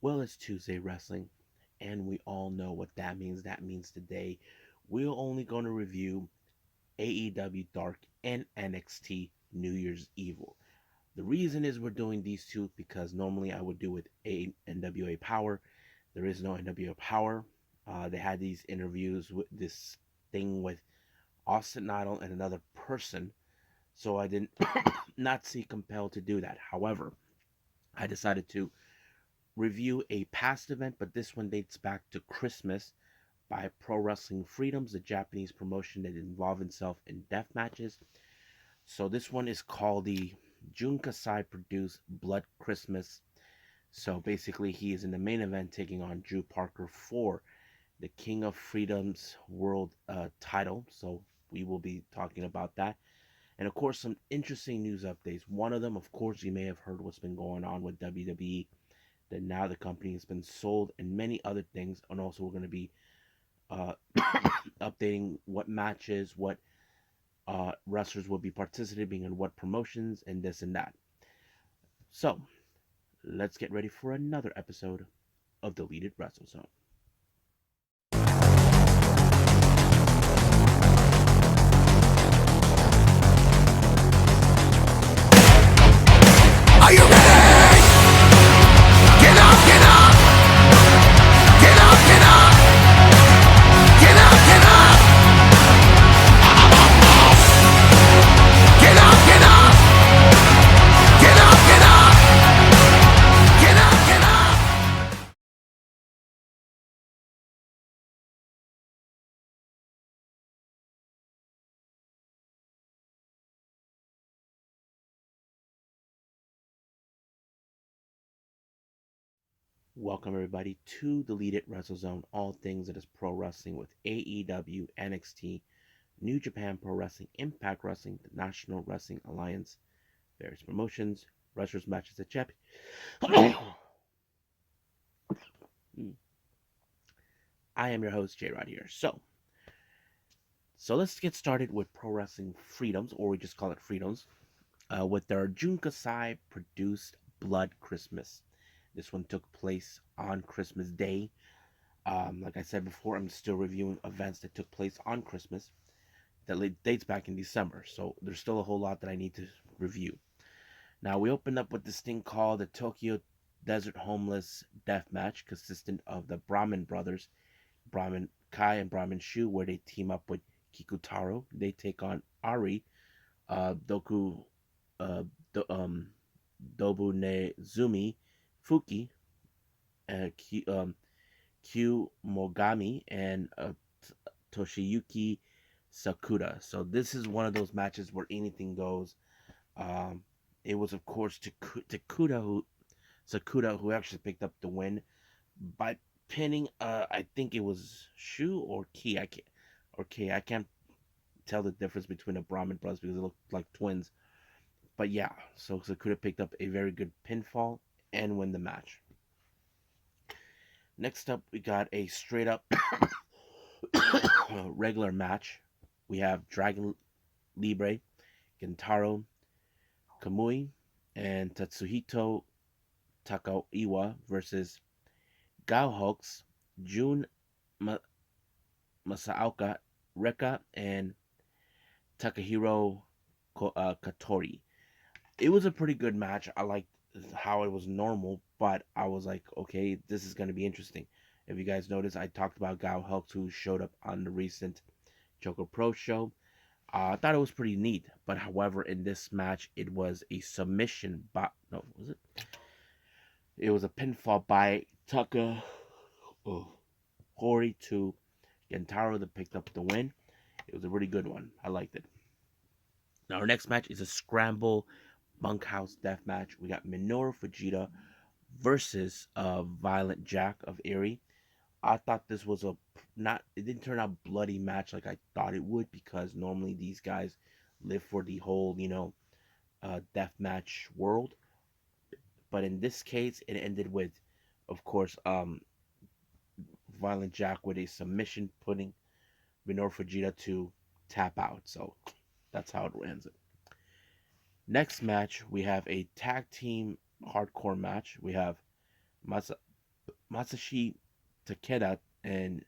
Well, it's Tuesday Wrestling, and we all know what that means. That means today we're only going to review AEW Dark and NXT New Year's Evil. The reason is we're doing these two because normally I would do with NWA Power. There is no NWA Power. They had these interviews with this thing with Austin Idol and another person, so I didn't not see compelled to do that. However, I decided to review a past event, but this one dates back to Christmas by Pro Wrestling Freedoms, the Japanese promotion that involved itself in death matches. So this one is called the Jun Kasai produced Blood Christmas. So basically, he is in the main event taking on Drew Parker for the King of Freedom's World title. So we will be talking about that. And of course, some interesting news updates. One of them, of course, you may have heard what's been going on with WWE, that now the company has been sold, and many other things. And also, we're going to be uh, updating what matches, what wrestlers will be participating in what promotions, and this and that. So, let's get ready for another episode of Deleted Wrestle Zone. Are you ready? Get up, get up! Get up, get up! Get up, get up! Get up, get up! Get up, get up! Get up, get up! Welcome everybody to Deleted Wrestle Zone, all things that is pro wrestling with AEW, NXT, New Japan Pro Wrestling, Impact Wrestling, the National Wrestling Alliance, various promotions, wrestlers, matches, et cetera. I am your host, J Rod here. So let's get started with Pro Wrestling Freedoms, or we just call it Freedoms, with their Jun Kasai produced Blood Christmas. This one took place on Christmas Day. Like I said before, I'm still reviewing events that took place on Christmas that dates back in December. So there's still a whole lot that I need to review. Now we opened up with this thing called the Tokyo Desert Homeless Death Match, consistent of the Brahmin brothers, Brahmin Kai and Brahmin Shu, where they team up with Kikutaro. They take on Ari, Doku, uh, do, Dobu Nezumi, Fuki, Q Mogami, and Toshiyuki Sakura. So this is one of those matches where anything goes. Um, it was of course Sakura who actually picked up the win by pinning. I think it was Shu or Ki. I can't tell the difference between the Brahmin brothers because they look like twins. But yeah, so Sakura picked up a very good pinfall and win the match. Next up, we got a straight up regular match. We have Dragon Libre, Gentaro Kamui, and Tatsuhito Takaiwa versus Gauhox, Jun Masaoka Reka, and Takahiro Katori. It was a pretty good match. I liked how it was normal, but I was like, okay, this is going to be interesting. If you guys noticed, I talked about Gao Helks, who showed up on the recent Joker Pro show. I thought it was pretty neat, but however, in this match, it was a submission by no, was it? It was a pinfall by Taka Hori to Gentaro that picked up the win. It was a really good one. I liked it. Now our next match is a scramble bunkhouse death match. We got Minoru Fujita versus Violent Jack of Erie. I thought this was a not. It didn't turn out bloody match like I thought it would because normally these guys live for the whole death match world. But in this case, it ended with, of course, Violent Jack with a submission, putting Minoru Fujita to tap out. So that's how it ends it. Next match, we have a tag team hardcore match. We have Masashi Takeda and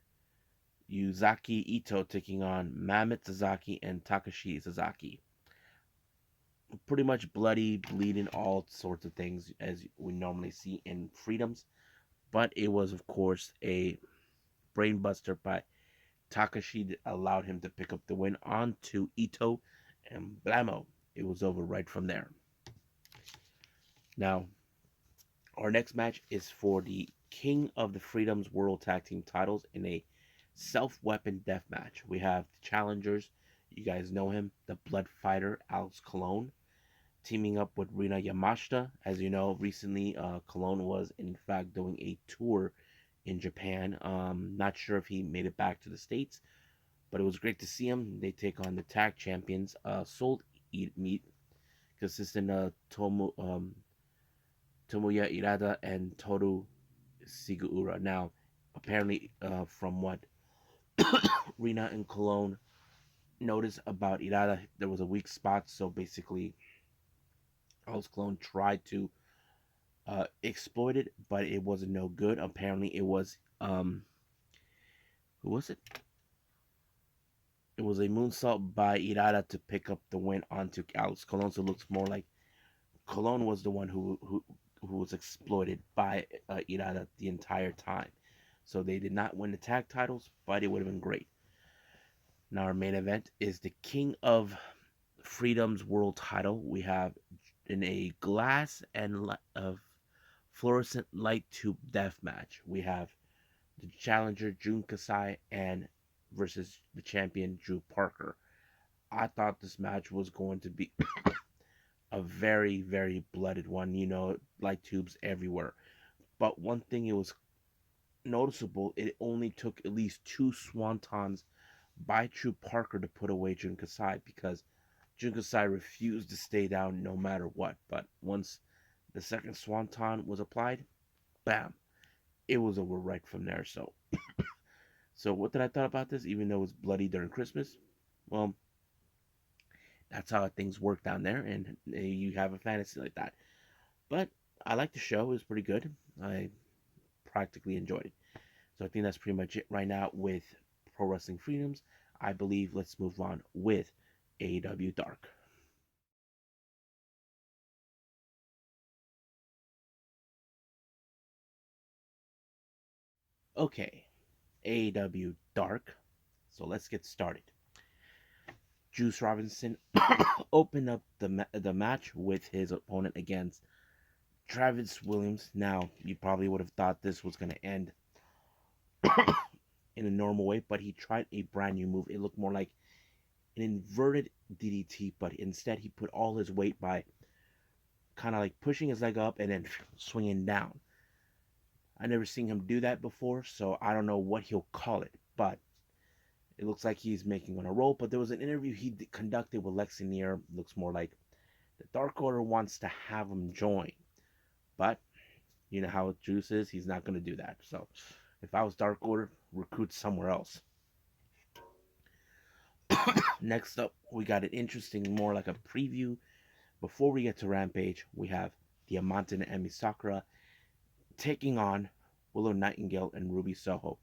Yuzaki Ito taking on Mammoth Sasaki and Takashi Sasaki. Pretty much bloody, bleeding, all sorts of things as we normally see in Freedoms. But it was, of course, a brainbuster by Takashi that allowed him to pick up the win onto Ito, and blammo, it was over right from there. Now, our next match is for the King of the Freedoms World Tag Team titles in a self-weapon death match. We have the challengers. You guys know him, the Blood Fighter Alex Colon, teaming up with Rina Yamashita. As you know, recently Colon was in fact doing a tour in Japan. Not sure if he made it back to the States, but it was great to see him. They take on the tag champions, Soul Eat Meat, consisting of Tomoya Irada and Toru Siguura. Now, apparently, from what Rina and Cologne noticed about Irada, there was a weak spot. So basically, Alex Cologne tried to exploit it, but it wasn't no good. Apparently, it was who was it? It was a moonsault by Irada to pick up the win onto Alex Cologne. So it looks more like Cologne was the one who was exploited by Irada the entire time. So they did not win the tag titles, but it would have been great. Now our main event is the King of Freedom's world title. We have in a glass and of fluorescent light tube death match. We have the challenger Jun Kasai and versus the champion Drew Parker. I thought this match was going to be a very, very blooded one. You know, light tubes everywhere. But one thing it was noticeable, it only took at least two swantons by Drew Parker to put away Jun Kasai because Jun Kasai refused to stay down no matter what. But once the second swanton was applied, bam, it was over right from there. So what did I thought about this? Even though it was bloody during Christmas, well, that's how things work down there, and you have a fantasy like that. But I like the show; it was pretty good. I practically enjoyed it. So I think that's pretty much it right now with Pro Wrestling Freedoms. I believe let's move on with AEW Dark. Okay, AEW Dark. So let's get started. Juice Robinson opened up the match with his opponent against Travis Williams. Now, you probably would have thought this was going to end in a normal way, but he tried a brand new move. It looked more like an inverted DDT, but instead he put all his weight by kind of like pushing his leg up and then swinging down. I never seen him do that before, so I don't know what he'll call it, but it looks like he's making on a roll. But there was an interview he conducted with Lexi Neer. Looks more like the Dark Order wants to have him join, but you know how Juice is. He's not going to do that. So if I was Dark Order, recruit somewhere else. Next up, we got an interesting, more like a preview. Before we get to Rampage, we have Diamante and Emi Sakura taking on Willow Nightingale and Ruby Soho.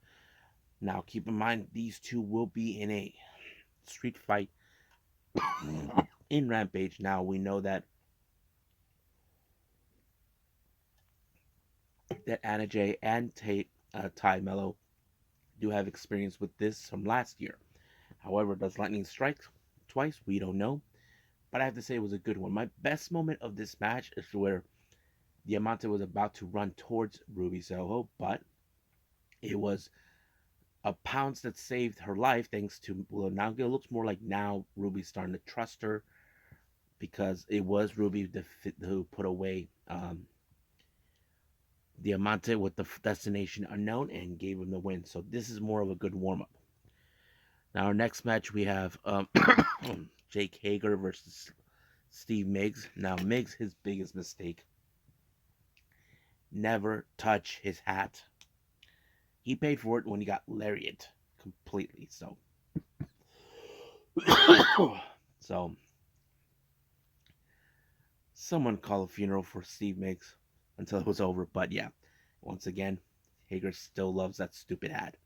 Now, keep in mind, these two will be in a street fight in Rampage. Now, we know that Anna Jay and Ty Mello do have experience with this from last year. However, does lightning strike twice? We don't know. But I have to say it was a good one. My best moment of this match is where Diamante was about to run towards Ruby Soho, but it was a pounce that saved her life thanks to Willow Nightingale. It looks more like now Ruby's starting to trust her because it was Ruby who put away Diamante with the destination unknown and gave him the win. So this is more of a good warm up. Now our next match we have Jake Hager versus Steve Miggs. Now Miggs, his biggest mistake, never touch his hat. He paid for it when he got lariat completely. So so someone call a funeral for Steve Miggs until it was over. But yeah, once again, Hager still loves that stupid hat.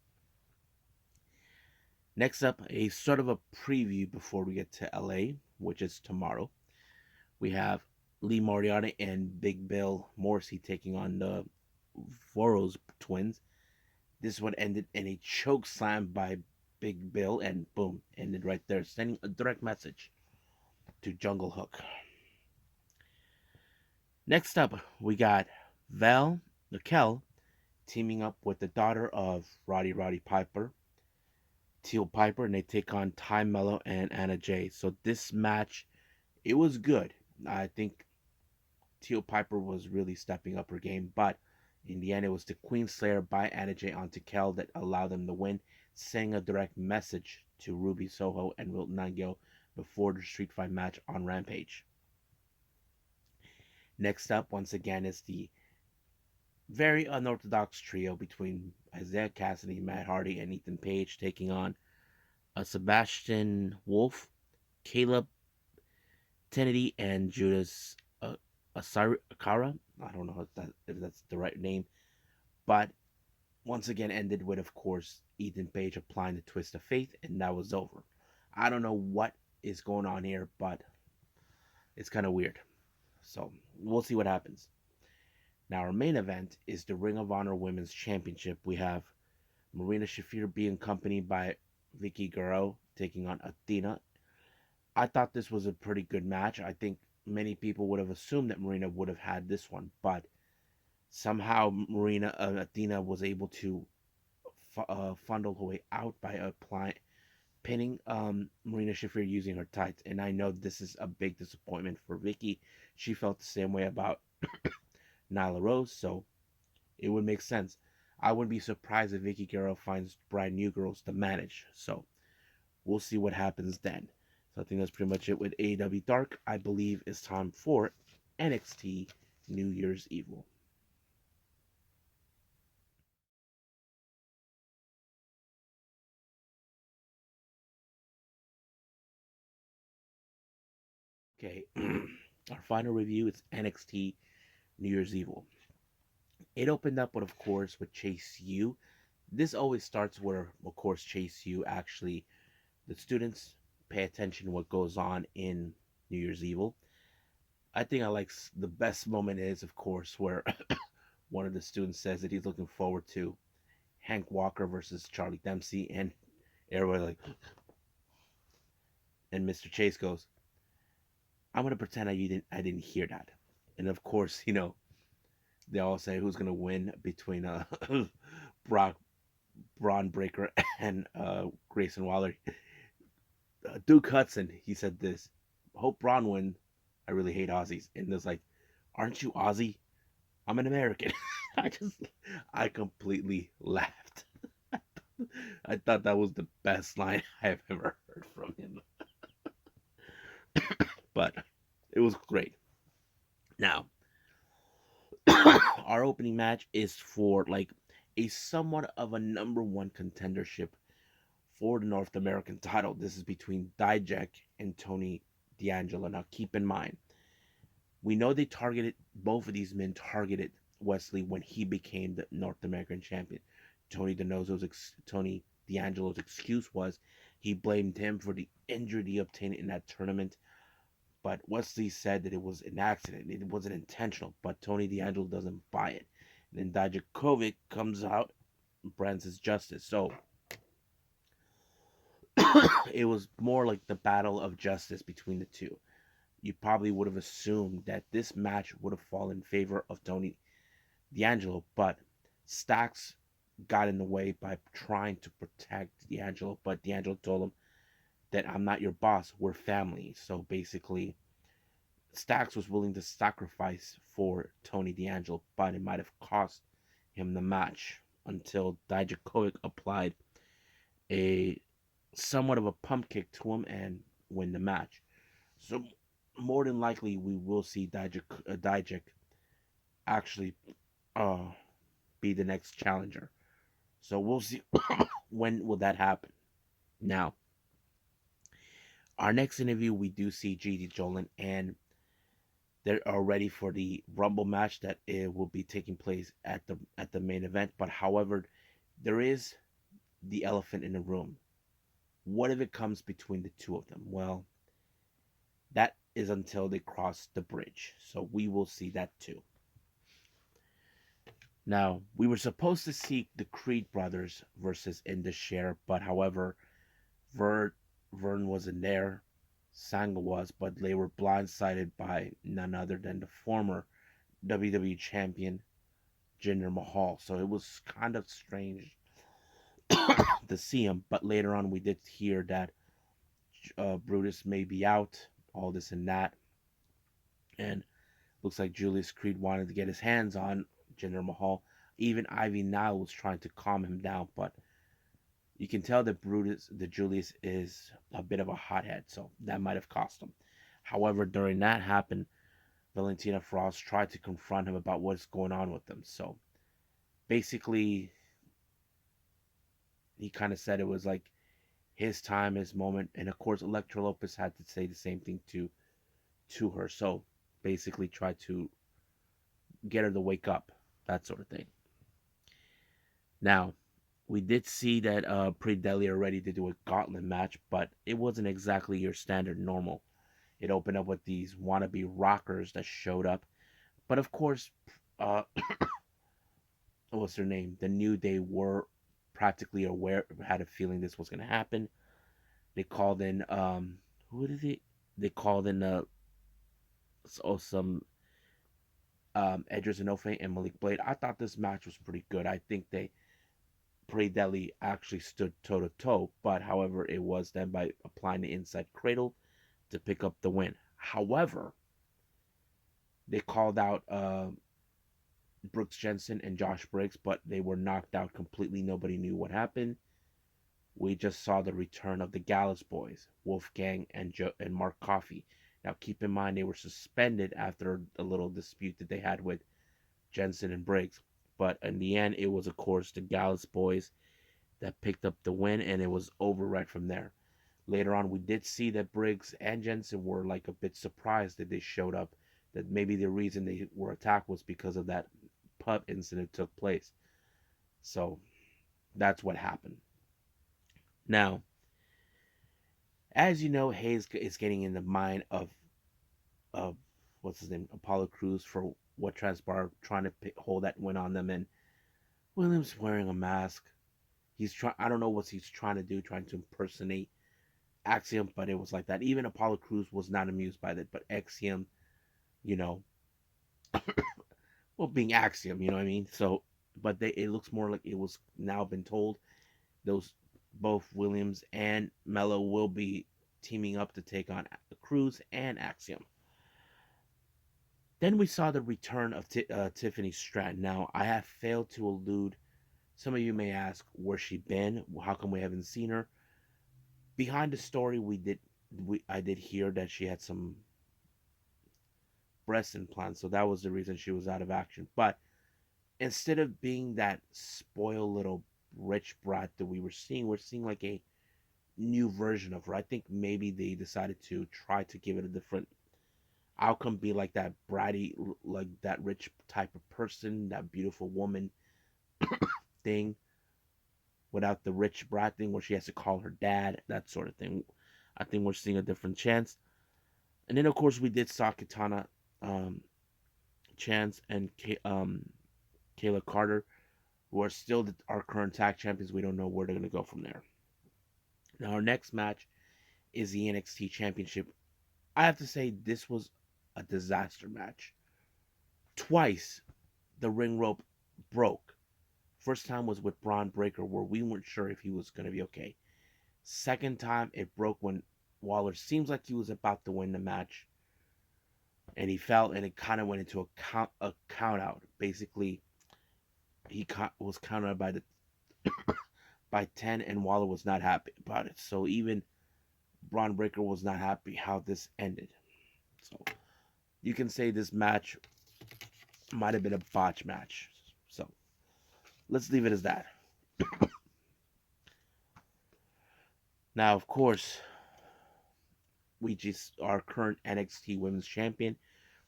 Next up, a sort of a preview before we get to LA, which is tomorrow. We have Lee Moriarty and Big Bill Morrissey taking on the Voros twins. This one ended in a choke slam by Big Bill, and boom, ended right there, sending a direct message to Jungle Hook. Next up, we got Val Nickel teaming up with the daughter of Roddy Piper, Teal Piper, and they take on Ty Mello and Anna Jay. So this match, it was good. I think Teal Piper was really stepping up her game, but in the end, it was the Queen Slayer by Anna Jay onto Kel that allowed them to win, sending a direct message to Ruby Soho and Wilton Nangel before the Street Fight match on Rampage. Next up, once again, is the very unorthodox trio between Isaiah Cassidy, Matt Hardy, and Ethan Page taking on Sebastian Wolf, Caleb Kennedy, and Judas Akara. I don't know if that's the right name, but once again ended with, of course, Ethan Page applying the twist of fate, and that was over. I don't know what is going on here, but it's kind of weird. So we'll see what happens. Now, our main event is the Ring of Honor Women's Championship. We have Marina Shafir being accompanied by Vicky Guerrero taking on Athena. I thought this was a pretty good match. I think many people would have assumed that Marina would have had this one, but somehow Athena was able to fundle her way out by pinning Marina Shafir using her tights. And I know this is a big disappointment for Vicky. She felt the same way about Nyla Rose, so it would make sense. I wouldn't be surprised if Vicky Guerrero finds brand new girls to manage. So we'll see what happens then. So I think that's pretty much it with AEW Dark. I believe it's time for NXT New Year's Evil. Okay, our final review is NXT New Year's Evil. It opened up, of course, with Chase U. This always starts where, of course, Chase U actually, the students pay attention to what goes on in New Year's Evil. I think I like the best moment is, of course, where one of the students says that he's looking forward to Hank Walker versus Charlie Dempsey, and everybody like, and Mr. Chase goes, "I'm gonna pretend I didn't hear that." And of course, they all say who's gonna win between Brock Braun Breaker and Grayson Waller. Duke Hudson, he said this. Hope Braun win. I really hate Aussies. And there's like, aren't you Aussie? I'm an American. I just, I completely laughed. I thought that was the best line I've ever heard from him. But it was great. Now, our opening match is for like a somewhat of a number one contendership for the North American title. This is between Dijak and Tony D'Angelo. Now, keep in mind, we know they targeted, both of these men targeted Wesley when he became the North American champion. Tony D'Angelo's excuse was he blamed him for the injury he obtained in that tournament. But Wesley said that it was an accident. It wasn't intentional. But Tony D'Angelo doesn't buy it. And then Dijakovic comes out and brands his justice. So it was more like the battle of justice between the two. You probably would have assumed that this match would have fallen in favor of Tony D'Angelo, but Stacks got in the way by trying to protect D'Angelo, but D'Angelo told him that I'm not your boss, we're family. So basically, Stacks was willing to sacrifice for Tony D'Angelo, but it might have cost him the match until Dijakovic applied a somewhat of a pump kick to him and win the match. So more than likely, we will see Dijak actually uh, be the next challenger. So we'll see when will that happen. Now, our next interview, we do see Gigi Jolin and They are ready for the Rumble match that it will be taking place at the main event. But however, there is the elephant in the room. What if it comes between the two of them? Well, that is until they cross the bridge. So we will see that too. Now, we were supposed to see the Creed brothers versus Indus but however, Vern, Vern wasn't there. Sanga was, but they were blindsided by none other than the former WWE champion, Jinder Mahal. So it was kind of strange to see him. But later on, we did hear that Brutus may be out, all this and that. And looks like Julius Creed wanted to get his hands on Jinder Mahal. Even Ivy Nile was trying to calm him down, but you can tell that Julius is a bit of a hothead, so that might have cost him. However, during that happened, Valentina Frost tried to confront him about what's going on with him. So basically, he kind of said it was like his time, his moment, and of course, Elektra Lopez had to say the same thing to her. So basically, tried to get her to wake up, that sort of thing. Now, we did see that Pre Deli are ready to do a gauntlet match, but it wasn't exactly your standard normal. It opened up with these wannabe rockers that showed up, but of course, uh, what's their name? The New Day were practically aware, had a feeling this was going to happen. They called in, who did it? They called in some Edris Enofe and Malik Blade. I thought this match was pretty good. I think Pre Deli actually stood toe to toe, but however, it was then by applying the inside cradle to pick up the win. However, they called out Brooks Jensen and Josh Briggs, but they were knocked out completely. Nobody knew what happened. We just saw the return of the Gallus boys, Wolfgang and Mark Coffey. Now, keep in mind they were suspended after a little dispute that they had with Jensen and Briggs. But in the end, it was, of course, the Gallus boys that picked up the win, and it was over right from there. Later on, we did see that Briggs and Jensen were like a bit surprised that they showed up. That maybe the reason they were attacked was because of that pub incident took place. So that's what happened. Now, as you know, Hayes is getting in the mind of what's his name, Apollo Crews, for what transpired, trying to hold that win on them, and Williams wearing a mask. He's trying. I don't know what he's trying to do, trying to impersonate Axiom, but it was like that. Even Apollo Crews was not amused by that, but Axiom, you know, well, being Axiom, you know what I mean. So, but it looks more like it was now been told those both Williams and Mello will be teaming up to take on Cruz and Axiom. Then we saw the return of Tiffany Stratton. Now, I have failed to allude. Some of you may ask, where's she been? How come we haven't seen her? Behind the story, I did hear that she had some breast implants, so that was the reason she was out of action. But instead of being that spoiled little rich brat that we're seeing like a new version of her. I think maybe they decided to try to give it a different outcome, be like that bratty, like that rich type of person, that beautiful woman thing, without the rich brat thing where she has to call her dad, that sort of thing. I think we're seeing a different chance. And then, of course, we did saw Katana um, Chance and Kayla Carter, who are still our current tag champions. We don't know where they're going to go from there. Now, our next match is the NXT Championship. I have to say, this was a disaster match. Twice, the ring rope broke. First time was with Braun Breaker, where we weren't sure if he was going to be okay. Second time, it broke when Waller seems like he was about to win the match, and he fell, and it kind of went into a count out. Basically, he was counted by 10, and Waller was not happy about it. So even Braun Breaker was not happy how this ended. So you can say this match might have been a botch match. So let's leave it as that. Now, of course, our current NXT Women's Champion,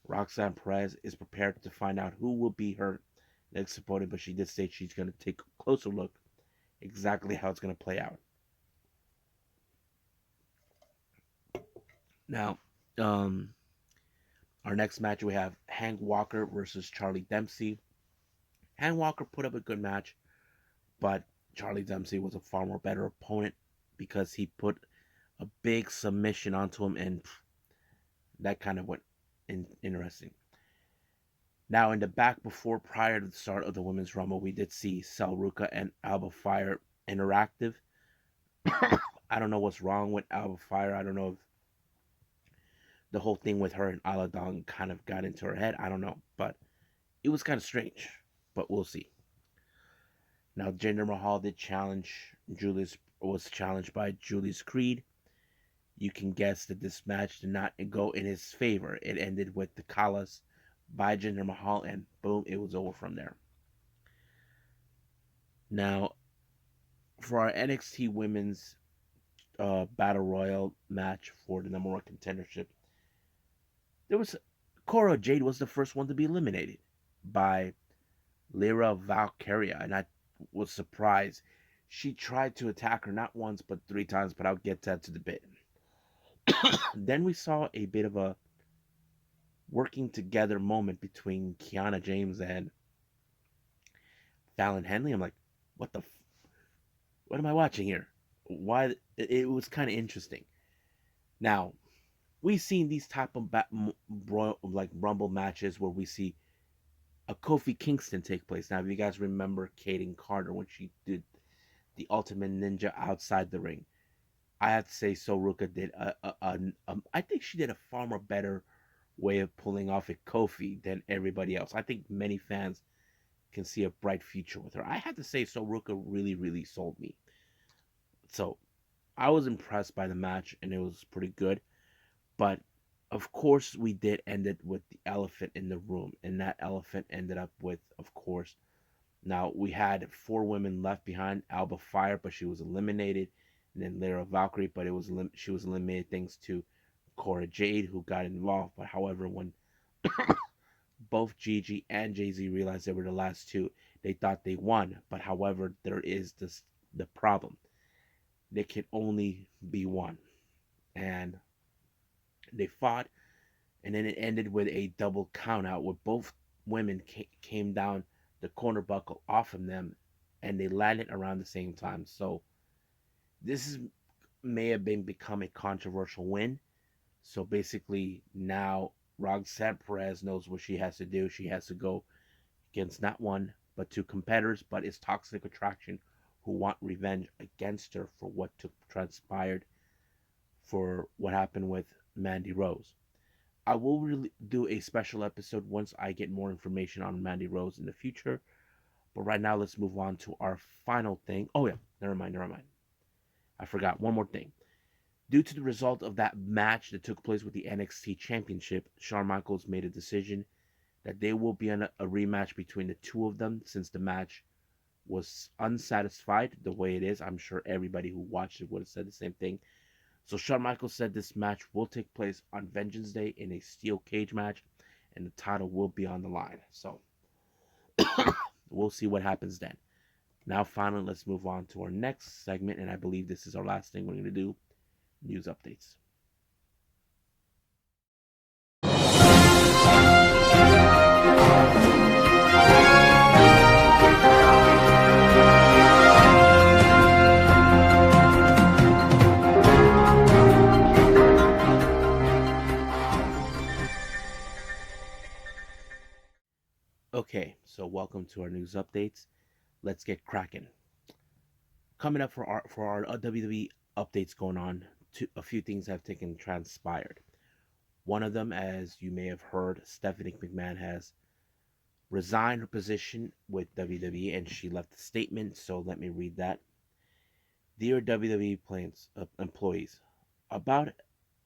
Roxanne Perez is prepared to find out who will be her next opponent, but she did state she's going to take a closer look exactly how it's going to play out. Now, um, our next match we have Hank Walker versus Charlie Dempsey. Hank Walker put up a good match, but Charlie Dempsey was a far more better opponent because he put a big submission onto him, and that kind of went interesting. Now, in the back before, prior to the start of the Women's Rumble, we did see Sal Ruka and Alba Fire interactive. I don't know what's wrong with Alba Fire. I don't know if the whole thing with her and Aladong kind of got into her head. I don't know, but it was kind of strange. But we'll see. Now, Jinder Mahal did challenge Julius, was challenged by Julius Creed. You can guess that this match did not go in his favor. It ended with the Callas by Jinder Mahal, and boom, it was over from there. Now, for our NXT Women's Battle Royal match for the number one contendership, there was Cora Jade was the first one to be eliminated by Lyra Valkyria, and I was surprised. She tried to attack her not once but three times, but I'll get that to the bit. Then we saw a bit of a working together moment between Kiana James and Fallon Henley. I'm like, what the, what am I watching here? Why? It was kind of interesting. Now, we've seen these type of like Rumble matches where we see a Kofi Kingston take place. Now, if you guys remember Kaden Carter when she did the Ultimate Ninja outside the ring, I have to say Soruka did I think she did a far more better way of pulling off a Kofi than everybody else. I think many fans can see a bright future with her. I have to say Soruka really, really sold me. So I was impressed by the match and it was pretty good. But of course, we did end it with the elephant in the room, and that elephant ended up with, of course, now we had four women left behind. Alba Fire, but she was eliminated, and then Lyra Valkyrie, but she was eliminated thanks to Cora Jade, who got involved. But however, when both Gigi and Jay Z realized they were the last two, they thought they won. But however, there is the problem. They can only be one, and they fought, and then it ended with a double countout where both women came down the corner buckle off of them, and they landed around the same time. So this is may have been become a controversial win. So basically now Roxanne Perez knows what she has to do. She has to go against not one but two competitors, but it's Toxic Attraction who want revenge against her for what took transpired for what happened with Mandy Rose. I will really do a special episode once I get more information on Mandy Rose in the future. But right now, let's move on to our final thing. Oh, yeah, never mind. I forgot one more thing. Due to the result of that match that took place with the NXT Championship, Shawn Michaels made a decision that there will be a rematch between the two of them since the match was unsatisfied the way it is. I'm sure everybody who watched it would have said the same thing. So Shawn Michaels said this match will take place on Vengeance Day in a steel cage match, and the title will be on the line. So we'll see what happens then. Now, finally, let's move on to our next segment, and I believe this is our last thing we're going to do, news updates. Okay, so welcome to our news updates. Let's get cracking. Coming up for our WWE updates going on, a few things have transpired. One of them, as you may have heard, Stephanie McMahon has resigned her position with WWE and she left a statement. So let me read that. Dear WWE employees, about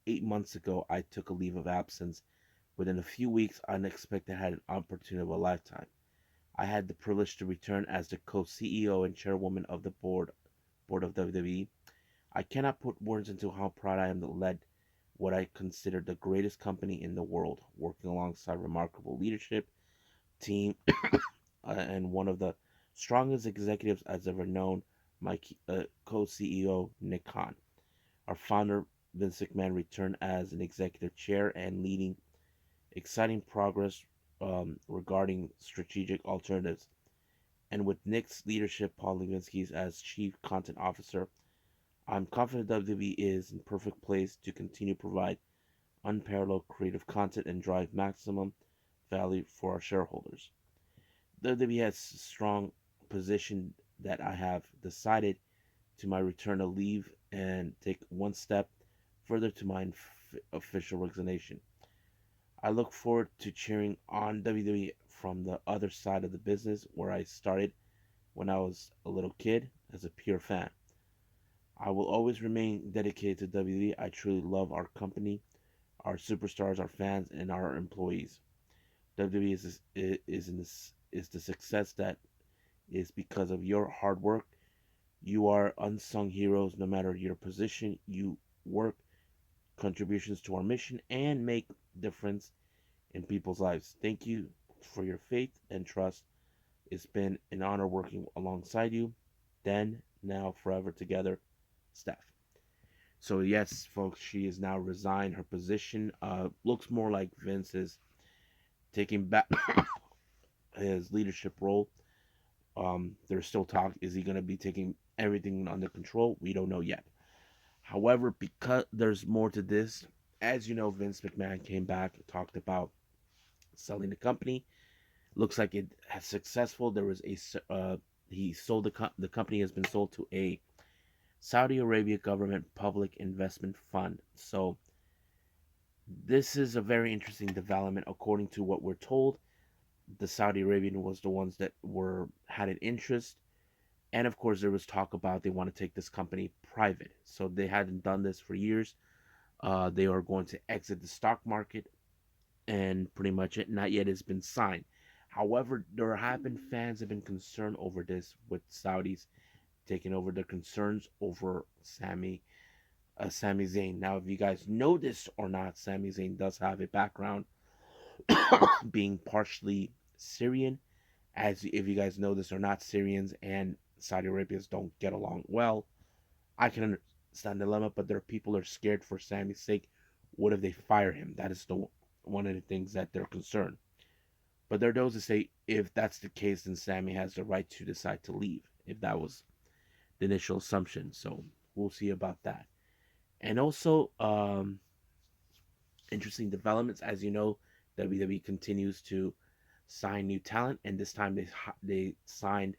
8 months ago, I took a leave of absence. Within a few weeks, unexpected had an opportunity of a lifetime. I had the privilege to return as the co-CEO and chairwoman of the board of WWE. I cannot put words into how proud I am to lead what I consider the greatest company in the world, working alongside remarkable leadership, team, and one of the strongest executives I've ever known, my co CEO, Nick Khan. Our founder, Vince McMahon, returned as an executive chair and leading exciting progress regarding strategic alternatives. And with Nick's leadership, Paul Levinsky's as chief content officer, I'm confident WWE is in perfect place to continue to provide unparalleled creative content and drive maximum value for our shareholders. WWE has a strong position that I have decided to my return to leave and take one step further to my official resignation. I look forward to cheering on WWE from the other side of the business where I started when I was a little kid as a pure fan. I will always remain dedicated to WWE. I truly love our company, our superstars, our fans, and our employees. WWE is the success that is because of your hard work. You are unsung heroes no matter your position. You work contributions to our mission and make difference in people's lives. Thank you for your faith and trust. It's been an honor working alongside you. Then, now, forever together, Steph. So yes, folks, she has now resigned her position. Looks more like Vince is taking back his leadership role. There's still talk: is he going to be taking everything under control? We don't know yet. However, because there's more to this, as you know, Vince McMahon came back, talked about selling the company. Looks like it has successful. There was he sold the company has been sold to a Saudi Arabia government public investment fund. So this is a very interesting development. According to what we're told, the Saudi Arabian was the ones that were had an interest, and of course there was talk about they want to take this company private. So they hadn't done this for years. They are going to exit the stock market, and pretty much it not yet has been signed. However, there have been fans have been concerned over this with Saudis taking over their concerns over Sami Zayn. Now, if you guys know this or not, Sami Zayn does have a background being partially Syrian. As if you guys know this or not, Syrians and Saudi Arabians don't get along well. I can understand the dilemma, but there are people that are scared for Sammy's sake. What if they fire him? That is the one of the things that they're concerned. But there are those that say if that's the case, then Sammy has the right to decide to leave. If that was the initial assumption, so we'll see about that. And also, interesting developments. As you know, WWE continues to sign new talent, and this time they signed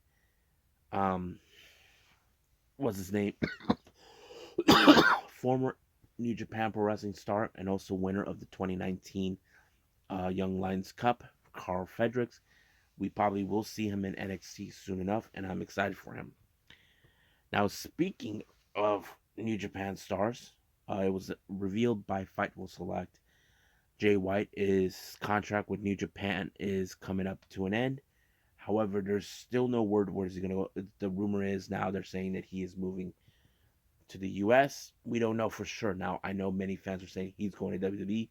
um what's his name, former New Japan Pro Wrestling star and also winner of the 2019 Young Lions Cup, Carl Fredericks. We probably will see him in NXT soon enough, and I'm excited for him. Now, speaking of New Japan stars, it was revealed by Fightful Select Jay White's contract with New Japan is coming up to an end. However, there's still no word where he's going to go. The rumor is now they're saying that he is moving to the US. We don't know for sure. Now, I know many fans are saying he's going to WWE.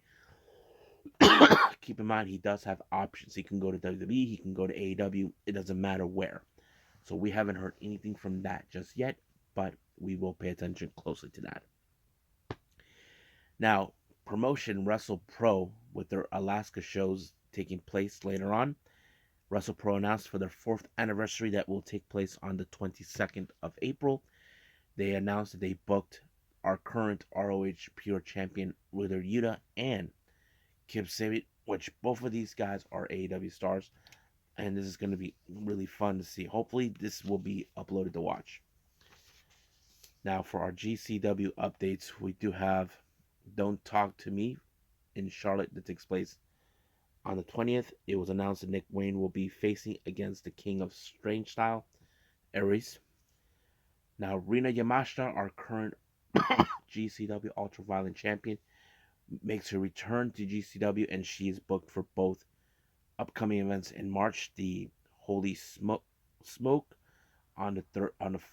Keep in mind, he does have options. He can go to WWE, he can go to AEW. It doesn't matter where. So we haven't heard anything from that just yet, but we will pay attention closely to that. Now, promotion WrestlePro with their Alaska shows taking place later on. WrestlePro announced for their 4th anniversary that will take place on the 22nd of April. They announced that they booked our current ROH Pure Champion Wheeler Yuta and Kip Sabian, which both of these guys are AEW stars, and this is going to be really fun to see. Hopefully, this will be uploaded to watch. Now, for our GCW updates, we do have Don't Talk to Me in Charlotte that takes place on the 20th. It was announced that Nick Wayne will be facing against the King of Strange Style, Aries. Now, Rina Yamashita, our current GCW Ultraviolent Champion, makes her return to GCW, and she is booked for both upcoming events in March: the Holy Smoke on the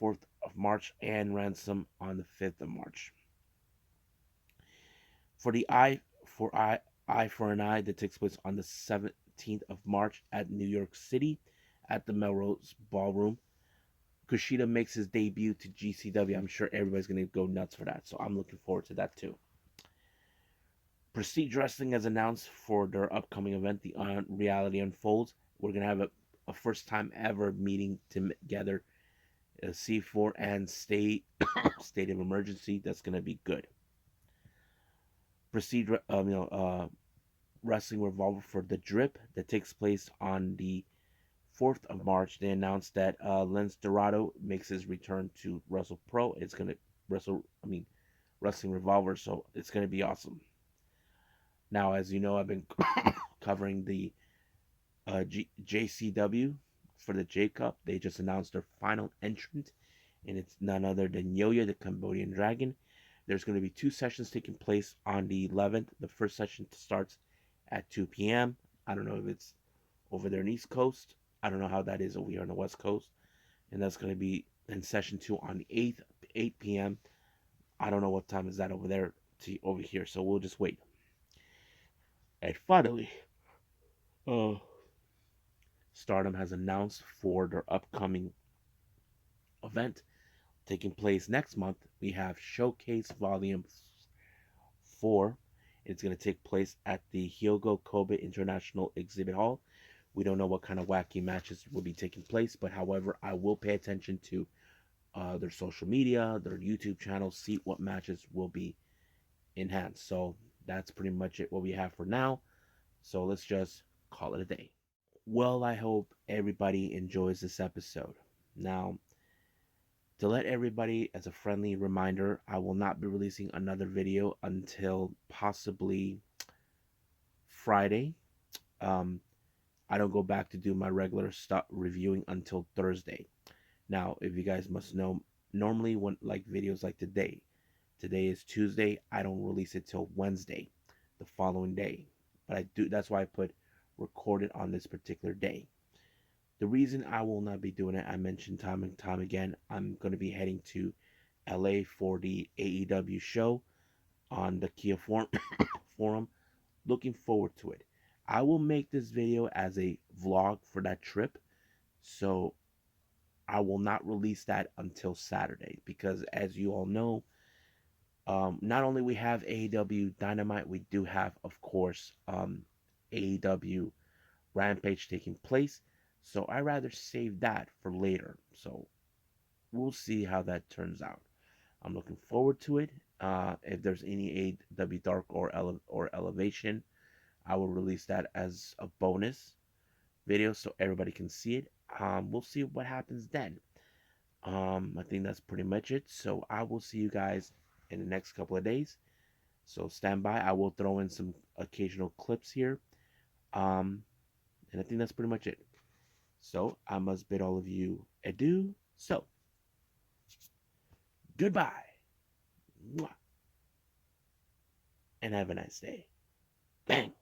4th of March, and Ransom on the 5th of March. For the Eye for an Eye that takes place on the 17th of March at New York City at the Melrose Ballroom. Kushida makes his debut to GCW. I'm sure everybody's going to go nuts for that. So I'm looking forward to that too. Prestige Wrestling has announced for their upcoming event, the Reality Unfolds. We're going to have a first time ever meeting together, C4 and State of Emergency. That's going to be good. Prestige, Wrestling Revolver for the Drip that takes place on the 4th of March. They announced that Lance Dorado makes his return to WrestlePro. It's gonna Wrestling Revolver, so it's gonna be awesome. Now, as you know, I've been covering the JCW for the J-Cup. They just announced their final entrant, and it's none other than Yoya, the Cambodian Dragon. There's going to be two sessions taking place on the 11th. The first session starts at 2 p.m. I don't know if it's over there in East Coast. I don't know how that is over here on the West Coast. And that's going to be in session 2 on the 8th, 8 p.m. I don't know what time is that over there to over here, so we'll just wait. And finally, uh, Stardom has announced for their upcoming event taking place next month. We have Showcase Volume 4. It's going to take place at the Hyogo Kobe International Exhibit Hall. We don't know what kind of wacky matches will be taking place, but however, I will pay attention to their social media, their YouTube channel, see what matches will be enhanced. So that's pretty much it what we have for now. So let's just call it a day. Well, I hope everybody enjoys this episode. Now, to let everybody as a friendly reminder, I will not be releasing another video until possibly Friday. Um, I don't go back to do my regular stuff reviewing until Thursday. Now, if you guys must know, normally when like videos like today is Tuesday, I don't release it till Wednesday, the following day. But I do. That's why I put recorded on this particular day. The reason I will not be doing it, I mentioned time and time again, I'm going to be heading to LA for the AEW show on the Kia Forum. Looking forward to it. I will make this video as a vlog for that trip, so I will not release that until Saturday because, as you all know, not only we have AEW Dynamite, we do have, of course, AEW Rampage taking place. So I rather save that for later. So we'll see how that turns out. I'm looking forward to it. If there's any AEW Dark or Elevation, I will release that as a bonus video so everybody can see it. We'll see what happens then. I think that's pretty much it. So I will see you guys in the next couple of days. So stand by. I will throw in some occasional clips here. And I think that's pretty much it. So I must bid all of you adieu. So goodbye. And have a nice day. Bang.